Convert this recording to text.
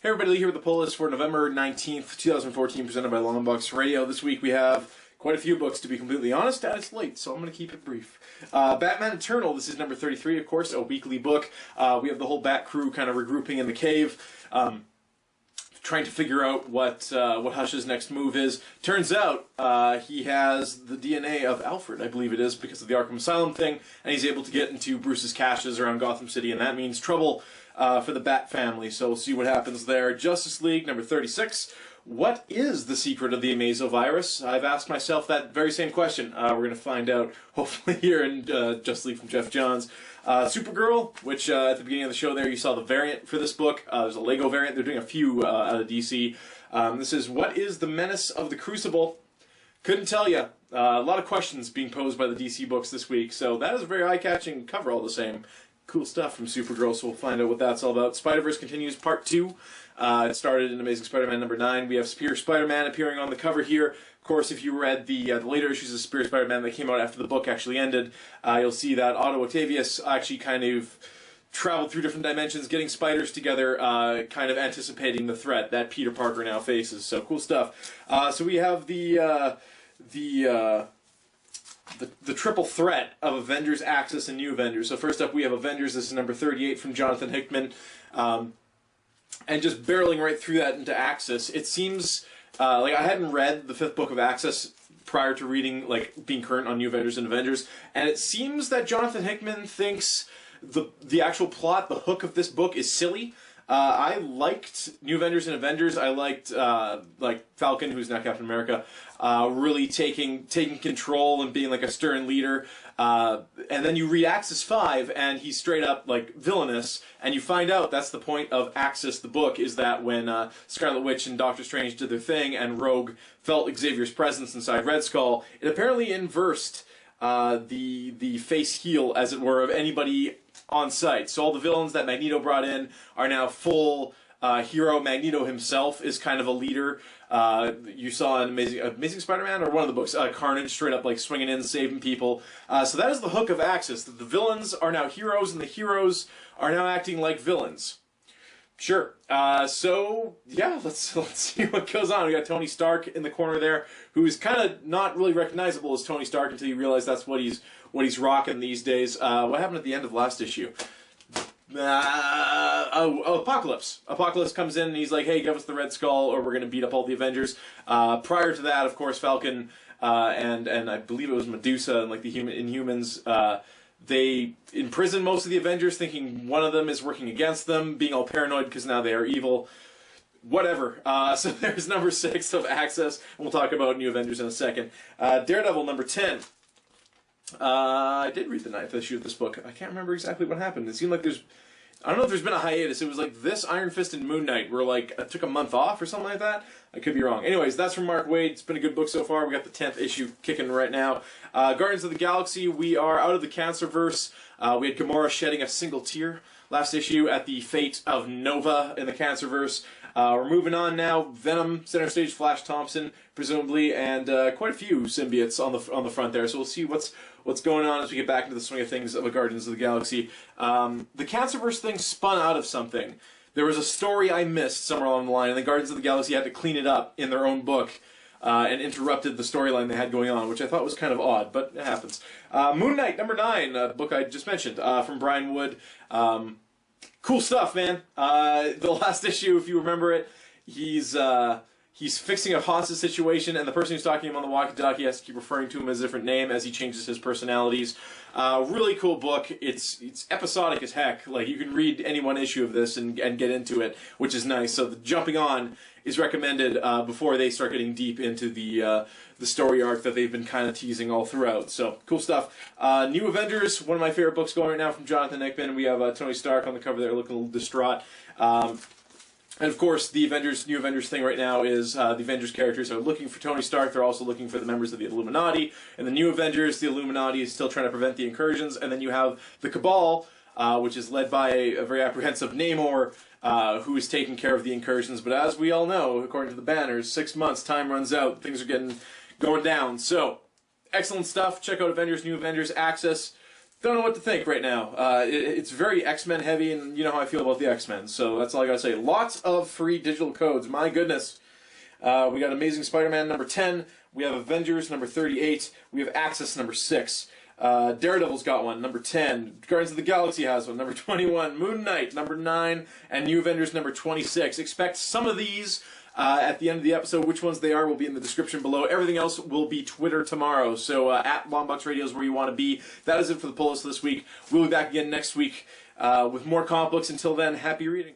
Everybody, Lee here with the pull list for November 19th, 2014, presented by Longbox Radio. This week we have quite a few books, to be completely honest, and it's late, so I'm going to keep it brief. Batman Eternal, this is number 33, of course, a weekly book. We have the whole Bat crew kind of regrouping in the cave, trying to figure out what Hush's next move is. Turns out he has the DNA of Alfred, I believe it is, because of the Arkham Asylum thing, and he's able to get into Bruce's caches around Gotham City, and that means trouble for the Bat family, so we'll see what happens there. Justice League, number 36. What is the secret of the Amazovirus? I've asked myself that very same question. We're going to find out, hopefully, here in Justice League from Jeff Johns. Supergirl, which at the beginning of the show there, you saw the variant for this book. There's a Lego variant. They're doing a few out of DC. This is What is the Menace of the Crucible? Couldn't tell you. A lot of questions being posed by the DC books this week, so that is a very eye-catching cover all the same. Cool stuff from Supergirl, so we'll find out what that's all about. Spider-Verse continues, part 2. It started in Amazing Spider-Man number 9. We have Superior Spider-Man appearing on the cover here. Of course, if you read the later issues of Superior Spider-Man that came out after the book actually ended, you'll see that Otto Octavius actually kind of traveled through different dimensions, getting spiders together, kind of anticipating the threat that Peter Parker now faces. So cool stuff. So we have the triple threat of Avengers, Axis, and New Avengers. So first up we have Avengers. This is number 38 from Jonathan Hickman. And just barreling right through that into Axis, it seems like I hadn't read the 5th book of Axis prior to reading, like, being current on New Avengers and Avengers, and it seems that Jonathan Hickman thinks the actual plot, the hook of this book, is silly. I liked New Avengers and Avengers. I liked like Falcon, who's now Captain America, really taking control and being like a stern leader. And then you read Axis 5, and he's straight up like villainous. And you find out that's the point of Axis, the book, is that when Scarlet Witch and Doctor Strange did their thing, and Rogue felt Xavier's presence inside Red Skull, it apparently inversed the face heel, as it were, of anybody on site. So all the villains that Magneto brought in are now full hero. Magneto himself is kind of a leader. You saw in Amazing Spider-Man, or one of the books, Carnage straight up like swinging in, saving people. So that is the hook of Axis. The villains are now heroes, and the heroes are now acting like villains. Sure. So yeah, let's see what goes on. We got Tony Stark in the corner there, who is kind of not really recognizable as Tony Stark until you realize that's what he's rocking these days. What happened at the end of last issue? Apocalypse. Apocalypse comes in and he's like, "Hey, give us the Red Skull, or we're going to beat up all the Avengers." Prior to that, of course, Falcon and I believe it was Medusa and like the Inhumans. They imprison most of the Avengers, thinking one of them is working against them, being all paranoid because now they are evil. Whatever. So there's number 6 of Axis, and we'll talk about New Avengers in a second. Daredevil, number 10. I did read the 9th issue of this book. I can't remember exactly what happened. It seemed like I don't know if there's been a hiatus. It was like this, Iron Fist, and Moon Knight were like, took a month off or something like that. I could be wrong. Anyways, that's from Mark Waid. It's been a good book so far. We got the 10th issue kicking right now. Guardians of the Galaxy, we are out of the Cancerverse. We had Gamora shedding a single tear last issue at the fate of Nova in the Cancerverse. We're moving on now. Venom, center stage, Flash Thompson, presumably, and quite a few symbiotes on the front there. So we'll see what's going on as we get back into the swing of things of a Guardians of the Galaxy. The Cancerverse thing spun out of something. There was a story I missed somewhere along the line, and the Guardians of the Galaxy had to clean it up in their own book and interrupted the storyline they had going on, which I thought was kind of odd, but it happens. Moon Knight, number 9, a book I just mentioned, from Brian Wood. Cool stuff, man. The last issue, if you remember it, he's fixing a hostage situation, and the person who's talking to him on the walkie-talkie has to keep referring to him as a different name as he changes his personalities. Really cool book. It's episodic as heck. Like, you can read any one issue of this and get into it, which is nice. So the jumping on is recommended before they start getting deep into the story arc that they've been kind of teasing all throughout. So cool stuff. New Avengers, one of my favorite books going right now from Jonathan Hickman. We have Tony Stark on the cover there, looking a little distraught. And of course, the New Avengers thing right now is the Avengers characters are looking for Tony Stark. They're also looking for the members of the Illuminati. And the New Avengers, the Illuminati is still trying to prevent the incursions. And then you have the Cabal, which is led by a very apprehensive Namor, who is taking care of the incursions. But as we all know, according to the banners, 6 months, time runs out, things are going down. So, excellent stuff. Check out Avengers, New Avengers, Axis. Don't know what to think right now. It's very X-Men heavy, and you know how I feel about the X-Men, so that's all I gotta say. Lots of free digital codes, my goodness. We got Amazing Spider-Man number 10, we have Avengers number 38, we have Axis number 6, Daredevil's got one, number 10, Guardians of the Galaxy has one, number 21, Moon Knight, number 9, and New Avengers number 26. Expect some of these at the end of the episode. Which ones they are will be in the description below. Everything else will be Twitter tomorrow, so at Longbox Radio is where you want to be. That is it for the pull list this week. We'll be back again next week with more comic books. Until then, happy reading.